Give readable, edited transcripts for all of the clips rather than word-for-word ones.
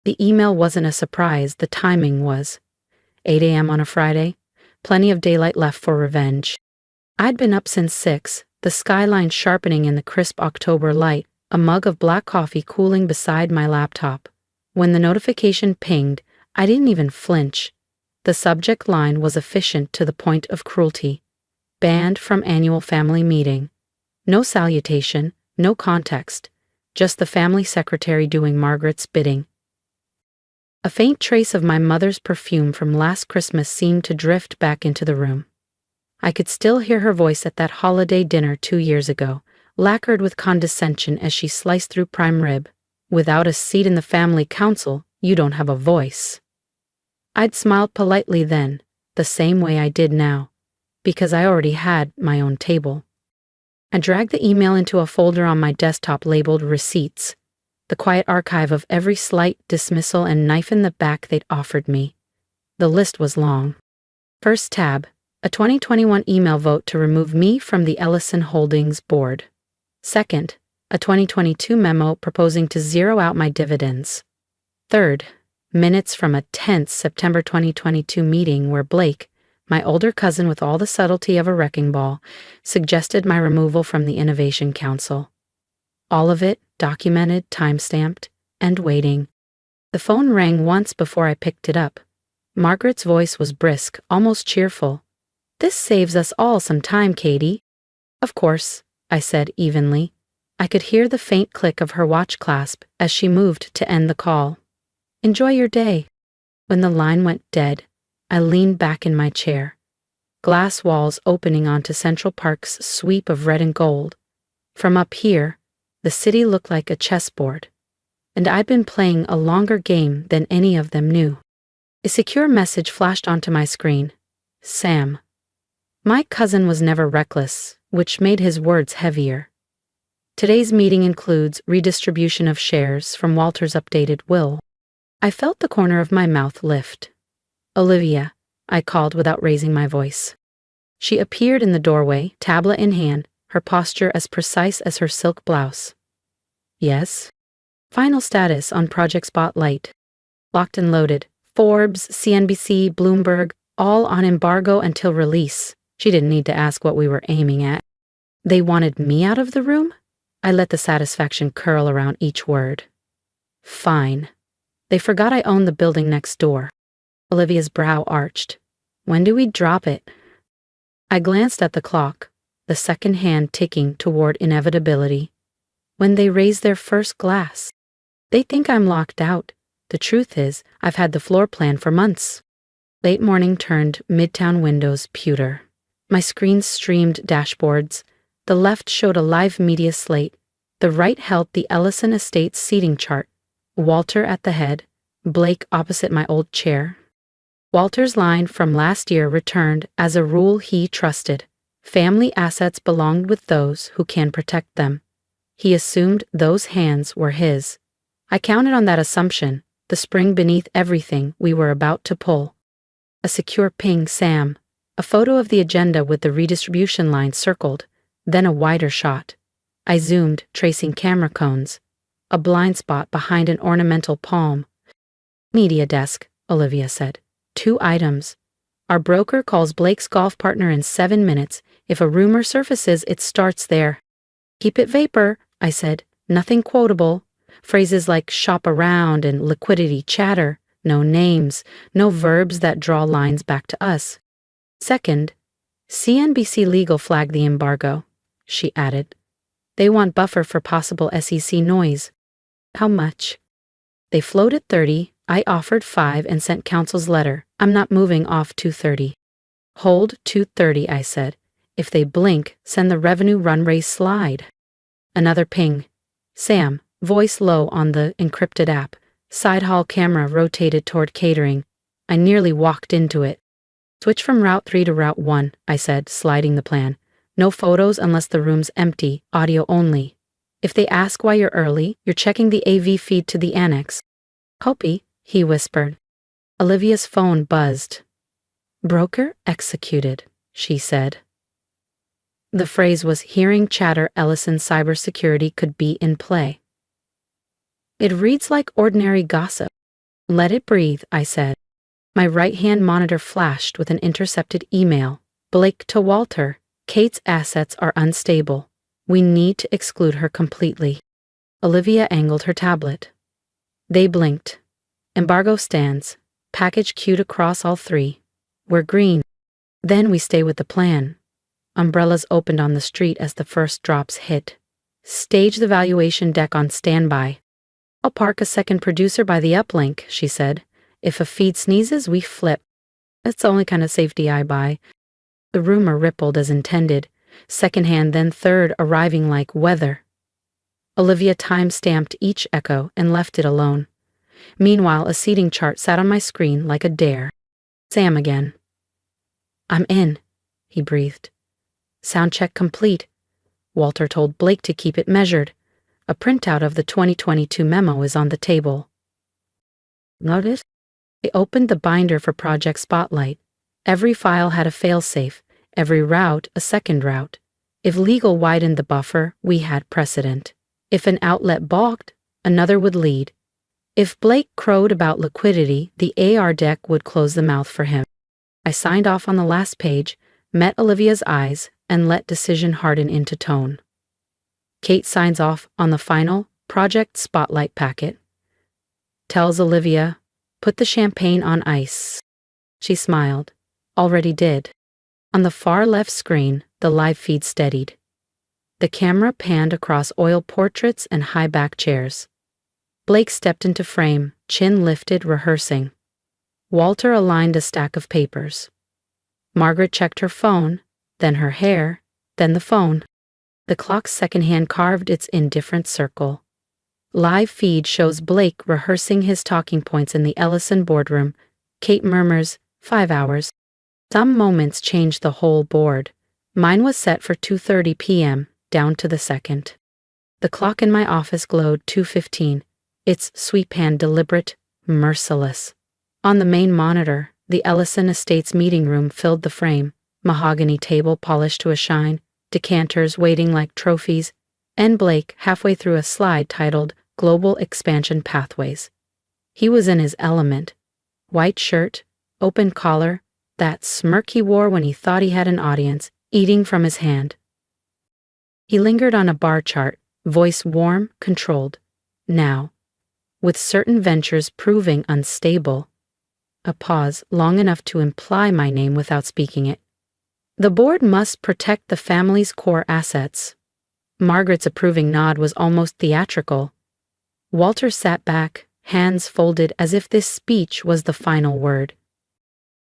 The email wasn't a surprise, the timing was. 8 a.m. on a Friday, plenty of daylight left for revenge. I'd been up since 6, the skyline sharpening in the crisp October light, a mug of black coffee cooling beside my laptop. When the notification pinged, I didn't even flinch. The subject line was efficient to the point of cruelty. Banned from annual family meeting. No salutation, no context, just the family secretary doing Margaret's bidding. A faint trace of my mother's perfume from last Christmas seemed to drift back into the room. I could still hear her voice at that holiday dinner 2 years ago, lacquered with condescension as she sliced through prime rib. Without a seat in the family council, you don't have a voice. I'd smiled politely then, the same way I did now, because I already had my own table. I dragged the email into a folder on my desktop labeled Receipts, the quiet archive of every slight dismissal and knife in the back they'd offered me. The list was long. First tab, a 2021 email vote to remove me from the Ellison Holdings board. Second, a 2022 memo proposing to zero out my dividends. Third, minutes from a tense September 2022 meeting where Blake, my older cousin with all the subtlety of a wrecking ball, suggested my removal from the Innovation Council. All of it documented, time-stamped, and waiting. The phone rang once before I picked it up. Margaret's voice was brisk, almost cheerful. "This saves us all some time, Katie." "Of course," I said evenly. I could hear the faint click of her watch clasp as she moved to end the call. "Enjoy your day." When the line went dead, I leaned back in my chair. Glass walls opening onto Central Park's sweep of red and gold. From up here, the city looked like a chessboard, and I'd been playing a longer game than any of them knew. A secure message flashed onto my screen. Sam. My cousin was never reckless, which made his words heavier. Today's meeting includes redistribution of shares from Walter's updated will. I felt the corner of my mouth lift. "Olivia," I called without raising my voice. She appeared in the doorway, tablet in hand, her posture as precise as her silk blouse. "Yes?" "Final status on Project Spotlight. Locked and loaded. Forbes, CNBC, Bloomberg, all on embargo until release." She didn't need to ask what we were aiming at. They wanted me out of the room? I let the satisfaction curl around each word. Fine. They forgot I owned the building next door. Olivia's brow arched. "When do we drop it?" I glanced at the clock, the second hand ticking toward inevitability. When they raise their first glass. They think I'm locked out. The truth is, I've had the floor plan for months. Late morning turned Midtown windows pewter. My screen streamed dashboards. The left showed a live media slate. The right held the Ellison Estates seating chart. Walter at the head, Blake opposite my old chair. Walter's line from last year returned as a rule he trusted. Family assets belonged with those who can protect them. He assumed those hands were his. I counted on that assumption, the spring beneath everything we were about to pull. A secure ping, Sam. A photo of the agenda with the redistribution line circled, then a wider shot. I zoomed, tracing camera cones. A blind spot behind an ornamental palm. "Media desk," Olivia said. 2 items. "Our broker calls Blake's golf partner in 7 minutes. If a rumor surfaces, it starts there." "Keep it vapor," I said. "Nothing quotable." Phrases like shop around and liquidity chatter. No names, no verbs that draw lines back to us. "Second, CNBC legal flagged the embargo," she added. "They want buffer for possible SEC noise." "How much?" "They floated 30, I offered 5 and sent counsel's letter. I'm not moving off 230. "Hold 230, I said. "If they blink, send the revenue run rate slide." Another ping. "Sam," voice low on the encrypted app. Side hall camera rotated toward catering. I nearly walked into it. "Switch from Route 3 to Route 1, I said, sliding the plan. "No photos unless the room's empty, audio only. If they ask why you're early, you're checking the AV feed to the annex." "Hopi," he whispered. Olivia's phone buzzed. "Broker executed," she said. The phrase was hearing chatter Ellison cybersecurity could be in play. "It reads like ordinary gossip," Let it breathe, I said. My right-hand monitor flashed with an intercepted email. Blake to Walter. Kate's assets are unstable. We need to exclude her completely. Olivia angled her tablet. They blinked. Embargo stands. Package queued across all three. We're green. Then we stay with the plan. Umbrellas opened on the street as the first drops hit. Stage the valuation deck on standby. I'll park a second producer by the uplink, she said. If a feed sneezes, we flip. That's the only kind of safety I buy. The rumor rippled as intended, secondhand then third arriving like weather. Olivia time-stamped each echo and left it alone. Meanwhile, a seating chart sat on my screen like a dare. Sam again. I'm in, he breathed. Sound check complete. Walter told Blake to keep it measured. A printout of the 2022 memo is on the table. Notice? He opened the binder for Project Spotlight. Every file had a failsafe, every route a second route. If legal widened the buffer, we had precedent. If an outlet balked, another would lead. If Blake crowed about liquidity, the AR deck would close the mouth for him. I signed off on the last page, met Olivia's eyes, and let decision harden into tone. Kate signs off on the final Project Spotlight packet. Tells Olivia, put the champagne on ice. She smiled. Already did. On the far left screen, the live feed steadied. The camera panned across oil portraits and high-back chairs. Blake stepped into frame, chin lifted, rehearsing. Walter aligned a stack of papers. Margaret checked her phone, then her hair, then the phone. The clock's second hand carved its indifferent circle. Live feed shows Blake rehearsing his talking points in the Ellison boardroom. Kate murmurs, 5 hours. Some moments changed the whole board. Mine was set for 2:30 p.m., down to the second. The clock in my office glowed 2:15, its sweep hand deliberate, merciless. On the main monitor, the Ellison Estates meeting room filled the frame, mahogany table polished to a shine, decanters waiting like trophies, and Blake halfway through a slide titled Global Expansion Pathways. He was in his element. White shirt, open collar, that smirk he wore when he thought he had an audience, eating from his hand. He lingered on a bar chart, voice warm, controlled. Now, with certain ventures proving unstable. A pause long enough to imply my name without speaking it. The board must protect the family's core assets. Margaret's approving nod was almost theatrical. Walter sat back, hands folded as if this speech was the final word.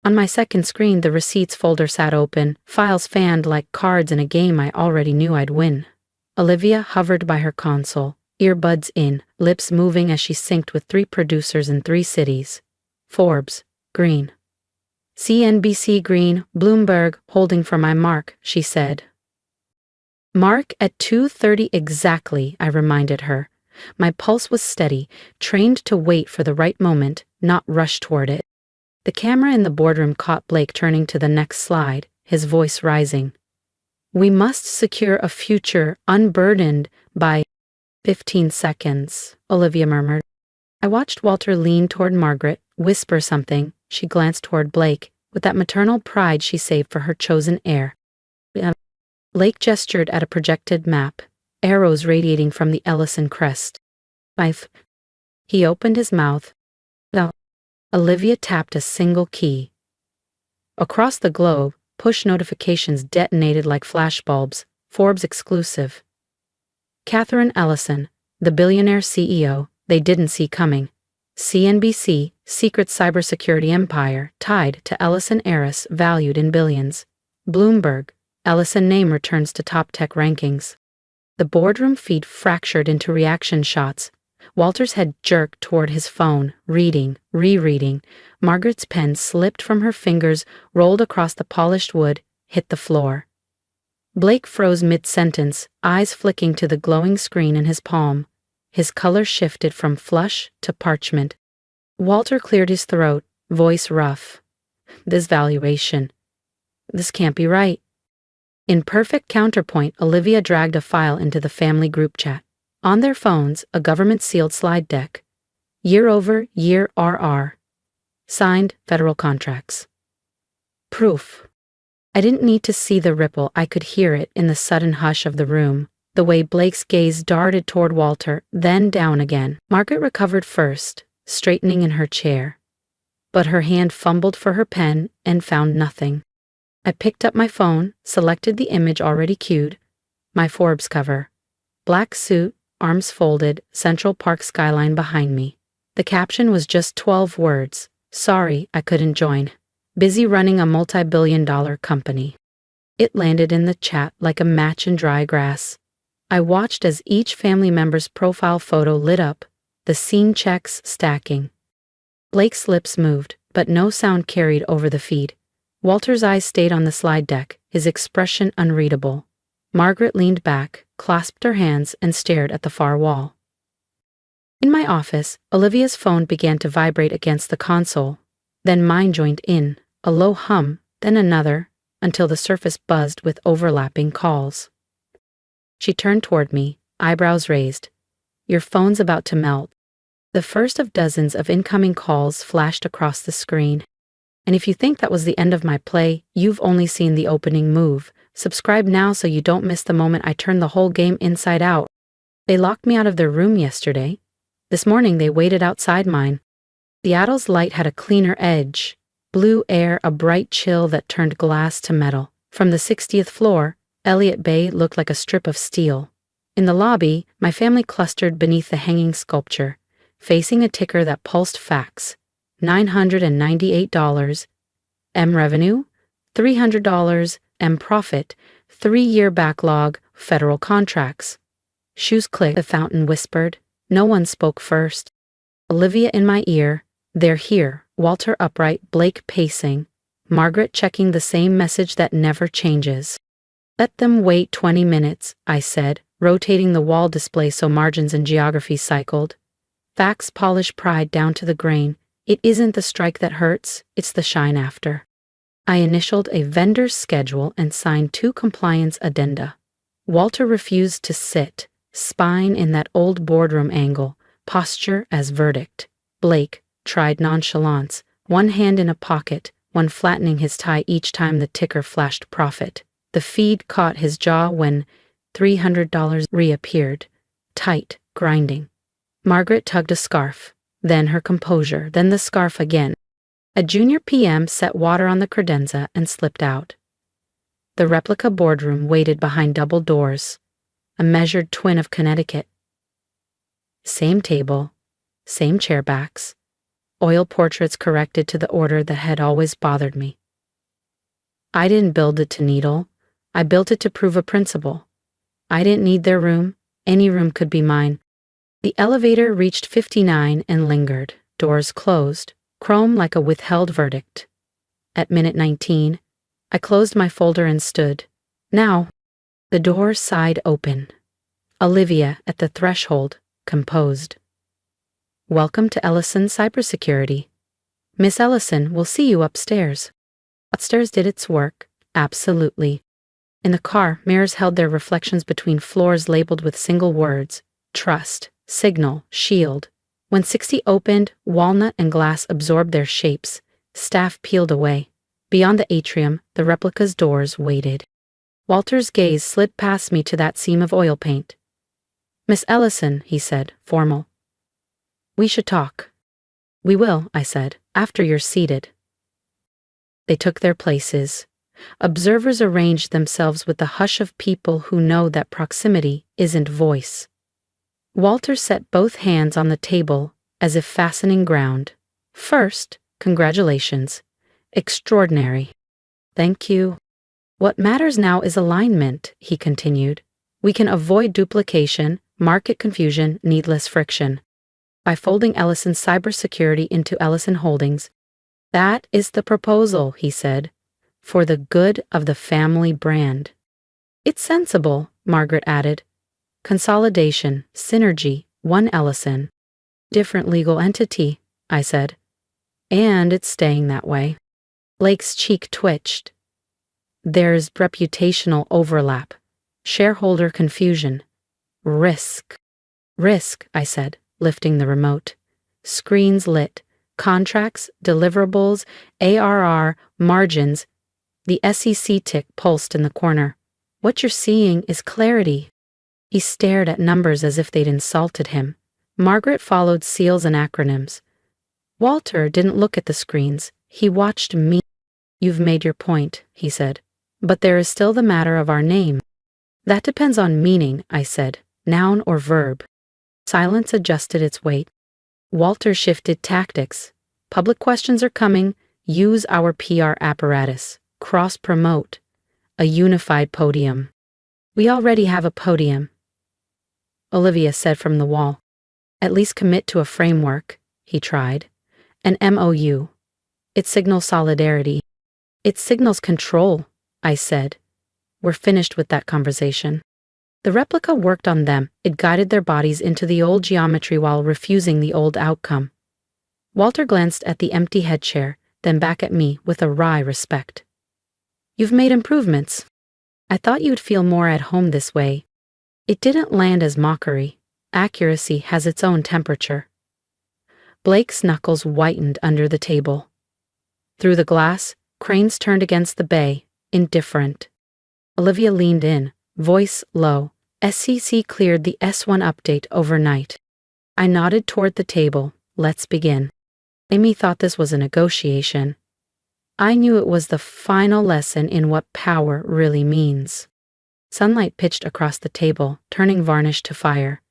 On my second screen, the receipts folder sat open, files fanned like cards in a game I already knew I'd win. Olivia hovered by her console, earbuds in, lips moving as she synced with 3 producers in 3 cities. Forbes, green. CNBC green, Bloomberg, holding for my mark, she said. Mark at 2:30 exactly, I reminded her. My pulse was steady, trained to wait for the right moment, not rush toward it. The camera in the boardroom caught Blake turning to the next slide, his voice rising. We must secure a future unburdened by 15 seconds, Olivia murmured. I watched Walter lean toward Margaret, whisper something. She glanced toward Blake, with that maternal pride she saved for her chosen heir. Blake gestured at a projected map, arrows radiating from the Ellison crest. He opened his mouth. Olivia tapped a single key. Across the globe, push notifications detonated like flashbulbs, Forbes exclusive. Catherine Ellison, the billionaire CEO they didn't see coming. CNBC, secret cybersecurity empire tied to Ellison heiress valued in billions. Bloomberg, Ellison name returns to top tech rankings. The boardroom feed fractured into reaction shots. Walter's head jerked toward his phone, reading, rereading. Margaret's pen slipped from her fingers, rolled across the polished wood, hit the floor. Blake froze mid-sentence, eyes flicking to the glowing screen in his palm. His color shifted from flush to parchment. Walter cleared his throat, voice rough. This valuation. This can't be right. In perfect counterpoint, Olivia dragged a file into the family group chat. On their phones, a government-sealed slide deck. Year-over-year RR. Signed, federal contracts. Proof. I didn't need to see the ripple, I could hear it in the sudden hush of the room, the way Blake's gaze darted toward Walter, then down again. Margaret recovered first, straightening in her chair. But her hand fumbled for her pen and found nothing. I picked up my phone, selected the image already queued, my Forbes cover. Black suit, arms folded, Central Park skyline behind me. The caption was just 12 words. Sorry, I couldn't join. Busy running a multi-billion-dollar company. It landed in the chat like a match in dry grass. I watched as each family member's profile photo lit up, the scene checks stacking. Blake's lips moved, but no sound carried over the feed. Walter's eyes stayed on the slide deck, his expression unreadable. Margaret leaned back, clasped her hands, and stared at the far wall. In my office, Olivia's phone began to vibrate against the console. Then mine joined in, a low hum, then another, until the surface buzzed with overlapping calls. She turned toward me, eyebrows raised. Your phone's about to melt. The first of dozens of incoming calls flashed across the screen. And if you think that was the end of my play, you've only seen the opening move. Subscribe now so you don't miss the moment I turn the whole game inside out. They locked me out of their room yesterday. This morning they waited outside mine. Seattle's light had a cleaner edge. Blue air, a bright chill that turned glass to metal. From the 60th floor, Elliott Bay looked like a strip of steel. In the lobby, my family clustered beneath the hanging sculpture, facing a ticker that pulsed facts. $998. M revenue? $300. M profit? 3-year backlog, federal contracts. Shoes clicked, the fountain whispered. No one spoke first. Olivia in my ear. They're here. Walter upright, Blake pacing. Margaret checking the same message that never changes. Let them wait 20 minutes, I said, rotating the wall display so margins and geography cycled. Facts polish pride down to the grain. It isn't the strike that hurts, it's the shine after. I initialed a vendor's schedule and signed 2 compliance addenda. Walter refused to sit, spine in that old boardroom angle, posture as verdict. Blake tried nonchalance, one hand in a pocket, one flattening his tie each time the ticker flashed profit. The feed caught his jaw when $300 reappeared, tight, grinding. Margaret tugged a scarf, then her composure, then the scarf again. A junior PM set water on the credenza and slipped out. The replica boardroom waited behind double doors, a measured twin of Connecticut. Same table, same chairbacks, oil portraits corrected to the order that had always bothered me. I didn't build it to needle, I built it to prove a principle. I didn't need their room, any room could be mine. The elevator reached 59 and lingered, doors closed, chrome like a withheld verdict. At minute 19, I closed my folder and stood. Now, the door sighed open. Olivia at the threshold, composed. Welcome to Ellison Cybersecurity. Miss Ellison, we'll see you upstairs. Upstairs did its work, absolutely. In the car, mirrors held their reflections between floors labeled with single words, trust, signal, shield. When 60 opened, walnut and glass absorbed their shapes. Staff peeled away. Beyond the atrium, the replica's doors waited. Walter's gaze slid past me to that seam of oil paint. Miss Ellison, he said, formal. We should talk. We will, I said, after you're seated. They took their places. Observers arranged themselves with the hush of people who know that proximity isn't voice. Walter set both hands on the table as if fastening ground. First, congratulations. Extraordinary. Thank you. What matters now is alignment, he continued. We can avoid duplication, market confusion, needless friction. By folding Ellison Cybersecurity into Ellison Holdings. That is the proposal, he said, for the good of the family brand. It's sensible, Margaret added. Consolidation, synergy, one Ellison. Different legal entity, I said. And it's staying that way. Blake's cheek twitched. There's reputational overlap, shareholder confusion, risk. Risk, I said, lifting the remote. Screens lit. Contracts, deliverables, ARR, margins. The SEC tick pulsed in the corner. What you're seeing is clarity. He stared at numbers as if they'd insulted him. Margaret followed seals and acronyms. Walter didn't look at the screens. He watched me. You've made your point, he said. But there is still the matter of our name. That depends on meaning, I said. Noun or verb. Silence adjusted its weight. Walter shifted tactics. Public questions are coming. Use our PR apparatus. Cross-promote. A unified podium. We already have a podium, Olivia said from the wall. At least commit to a framework, he tried. An MOU. It signals solidarity. It signals control, I said. We're finished with that conversation. The replica worked on them. It guided their bodies into the old geometry while refusing the old outcome. Walter glanced at the empty head chair, then back at me with a wry respect. You've made improvements. I thought you'd feel more at home this way. It didn't land as mockery. Accuracy has its own temperature. Blake's knuckles whitened under the table. Through the glass, cranes turned against the bay, indifferent. Olivia leaned in, voice low. SEC cleared the S1 update overnight. I nodded toward the table. Let's begin. Amy thought this was a negotiation. I knew it was the final lesson in what power really means. Sunlight pitched across the table, turning varnish to fire.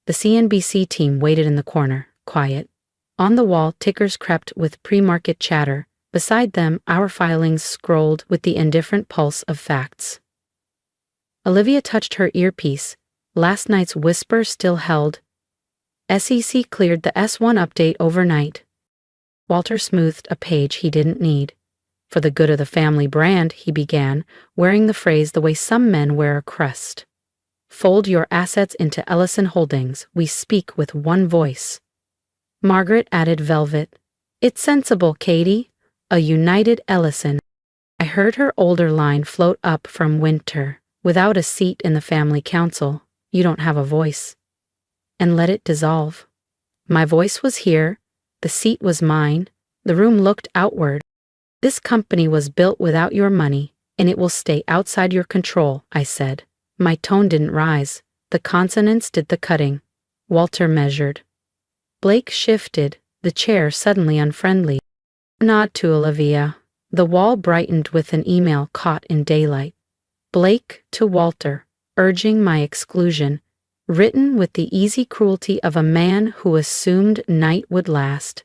The CNBC team waited in the corner, quiet. On the wall, tickers crept with pre-market chatter. Beside them, our filings scrolled with the indifferent pulse of facts. Olivia touched her earpiece. Last night's whisper still held. SEC cleared the S1 update overnight. Walter smoothed a page he didn't need. For the good of the family brand, he began, wearing the phrase the way some men wear a crest. Fold your assets into Ellison Holdings. We speak with one voice. Margaret added velvet. It's sensible, Katie. A united Ellison. I heard her older line float up from Winter. Without a seat in the family council, you don't have a voice. And let it dissolve. My voice was here. The seat was mine. The room looked outward. This company was built without your money, and it will stay outside your control, I said. My tone didn't rise. The consonants did the cutting. Walter measured. Blake shifted, the chair suddenly unfriendly. Nod to Olivia. The wall brightened with an email caught in daylight. Blake to Walter, urging my exclusion, written with the easy cruelty of a man who assumed night would last.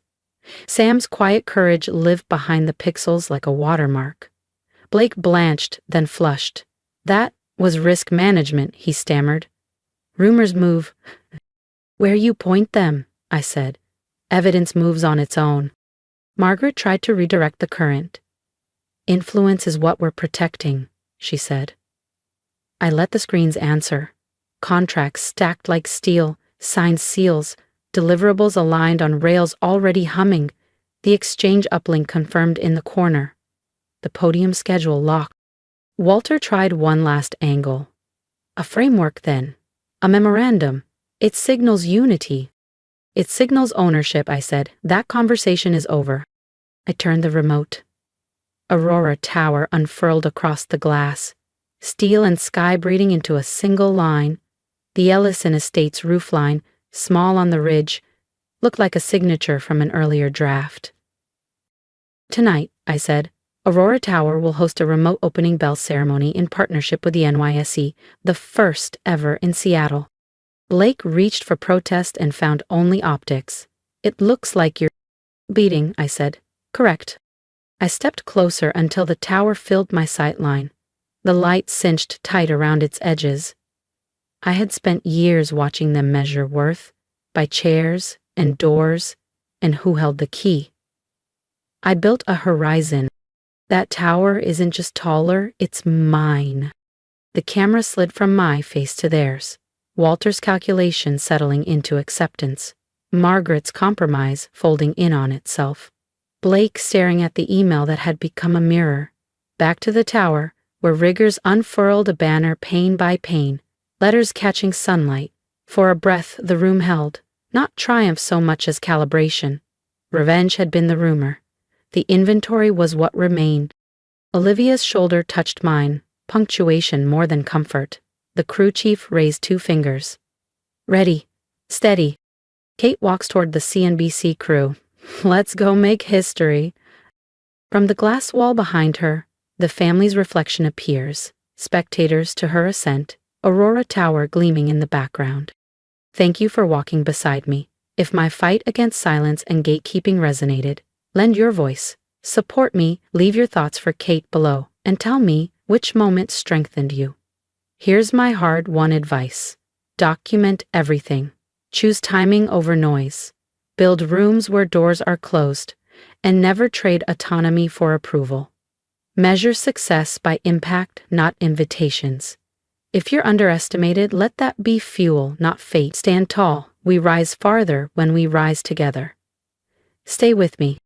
Sam's quiet courage lived behind the pixels like a watermark. Blake blanched, then flushed. That was risk management, he stammered. Rumors move. Where you point them, I said. Evidence moves on its own. Margaret tried to redirect the current. Influence is what we're protecting, she said. I let the screens answer. Contracts stacked like steel, signed seals, deliverables aligned on rails already humming, the exchange uplink confirmed in the corner. The podium schedule locked. Walter tried one last angle. A framework then. A memorandum. It signals unity. It signals ownership, I said. That conversation is over. I turned the remote. Aurora Tower unfurled across the glass. Steel and sky breeding into a single line. The Ellison Estates roofline, small on the ridge, looked like a signature from an earlier draft. Tonight, I said, Aurora Tower will host a remote opening bell ceremony in partnership with the NYSE, the first ever in Seattle. Blake reached for protest and found only optics. It looks like you're beating, I said. Correct. I stepped closer until the tower filled my sight line. The light cinched tight around its edges. I had spent years watching them measure worth, by chairs and doors, and who held the key. I built a horizon. That tower isn't just taller, it's mine. The camera slid from my face to theirs, Walter's calculation settling into acceptance, Margaret's compromise folding in on itself, Blake staring at the email that had become a mirror. Back to the tower, where riggers unfurled a banner pane by pane, letters catching sunlight. For a breath the room held. not triumph so much as calibration. Revenge had been the rumor. The inventory was what remained. Olivia's shoulder touched mine, punctuation more than comfort. The crew chief raised 2 fingers. Ready. Steady. Kate walks toward the CNBC crew. Let's go make history. From the glass wall behind her, the family's reflection appears, spectators to her ascent, Aurora Tower gleaming in the background. Thank you for walking beside me. If my fight against silence and gatekeeping resonated, lend your voice. Support me, leave your thoughts for Kate below, and tell me which moment strengthened you. Here's my hard-won advice. Document everything. Choose timing over noise. Build rooms where doors are closed, and never trade autonomy for approval. Measure success by impact, not invitations. If you're underestimated, let that be fuel, not fate. Stand tall. We rise farther when we rise together. Stay with me.